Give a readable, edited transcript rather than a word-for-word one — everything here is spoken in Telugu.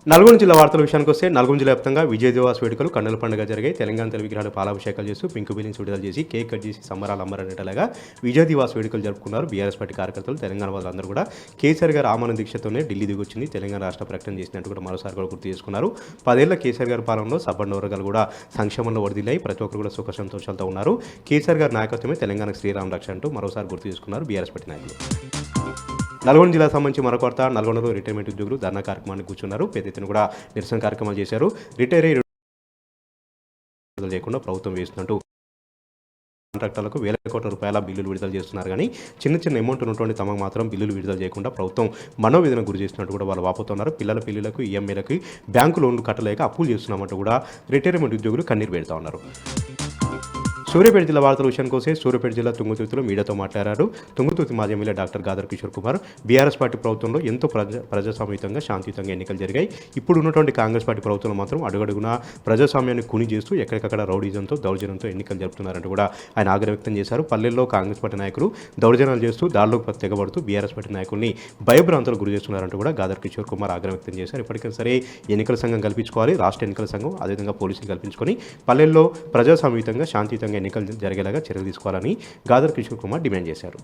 నల్గొండ జిల్లా వార్తల విషయానికి వస్తే నల్గొండ జిల్లా వ్యాప్తంగా విజయ్ దివాస్ వేడుకలు కన్నుల పండుగ జరిగాయి. తెలంగాణ తల్లి విగ్రహాలు పాలాభిషేకాలు చేస్తూ పింక్ బిల్లింగ్స్ విడుదల చేసి కేక్ కట్ చేసి సంబరాలు అమ్మరనేటలాగా విజయ్ దివాస్ వేడుకలు జరుపుకున్నారు. బీఆర్ఎస్ పార్టీ కార్యకర్తలు తెలంగాణ వాళ్ళందరూ కూడా కేసీఆర్ గారు ఆమరణ దీక్షతోనే ఢిల్లీ దిగొచ్చింది. తెలంగాణ రాష్ట్ర ప్రకటన చేసినట్టు కూడా మరోసారి కూడా గుర్తు చేసుకున్నారు. 10 ఏళ్ల కేసీఆర్ గారి పాలనలో సబ్బండ వర్గాలు కూడా సంక్షేమంలో వడిదిల్లాయి. ప్రతి ఒక్కరు కూడా సుఖ సంతోషాలతో ఉన్నారు. కేసీఆర్ గారి నాయకత్వమే తెలంగాణకు శ్రీరామ రక్ష అంటూ మరోసారి గుర్తు చేసుకున్నారు బీఆర్ఎస్ పార్టీ నాయకులు. నల్గొండ జిల్లాకు సంబంధించి మరొక వార్త. నల్గొండలో రిటైర్మెంట్ ఉద్యోగులు ధర్నా కార్యక్రమాన్ని కూర్చున్నారు. పెద్ద ఎత్తున కూడా నిరసన కార్యక్రమాలు చేశారు. రిటైర్ అయ్యి లేకుండా ప్రభుత్వం వేస్తున్నట్టు కాంట్రాక్టర్లకు వేల కోట్ల రూపాయల బిల్లులు విడుదల చేస్తున్నారు. కానీ చిన్న అమౌంట్ ఉన్నటువంటి తమకు మాత్రం బిల్లులు విడుదల చేయకుండా ప్రభుత్వం మనోవేదన గురి చేస్తున్నట్టు కూడా వాళ్ళు వాపోతున్నారు. పిల్లల పెళ్లిలకు ఈఎంఐలకు బ్యాంకు లోన్లు కట్టలేక అప్పులు చేస్తున్నామంటూ కూడా రిటైర్మెంట్ ఉద్యోగులు కన్నీరు పెడతా ఉన్నారు. సూర్యాపేట జిల్లా వార్తల విషయానికి వస్తే సూర్యాపేట జిల్లా తుంగతుర్తిలో మీడియాతో మాట్లాడారు. తుంగతుర్తి మాజీ MLA doctor Gadar Kishore Kumar BRS party ప్రభుత్వంలో ఎంతో ప్రజాస్వామ్యంగా శాంతియుతంగా ఎన్నికలు జరిగాయి. ఇప్పుడు ఉన్నటువంటి కాంగ్రెస్ పార్టీ ప్రభుత్వంలో మాత్రం అడుగడుగున ప్రజాస్వామ్యాన్ని కుని చేస్తూ ఎక్కడికక్కడ రౌడీజంతో దౌర్జన్యంతో ఎన్నికలు జరుపుతున్నారంటూ కూడా ఆయన ఆగ్రహం వ్యక్తం చేశారు. పల్లెల్లో కాంగ్రెస్ పార్టీ నాయకులు దౌర్జన్యాలు చేస్తూ దాడులకు తెగబడుతూ బీఆర్ఎస్ పార్టీ నాయకుల్ని భయభ్రాంతులకు గురి చేస్తున్నారంటూ కూడా గాదర్ కిషోర్ కుమార్ ఆగ్రహం వ్యక్తం చేశారు. ఇప్పటికైనా సరే ఎన్నికల సంఘం కల్పించుకోవాలి. రాష్ట్ర ఎన్నికల సంఘం అదేవిధంగా పోలీసులు కల్పించుకొని పల్లెల్లో ప్రజాస్వామ్యంగా శాంతియుతంగా ఎన్నికలు జరిగేలాగా చర్యలు తీసుకోవాలని గాదర్ కిషోర్ కుమార్ డిమాండ్ చేశారు.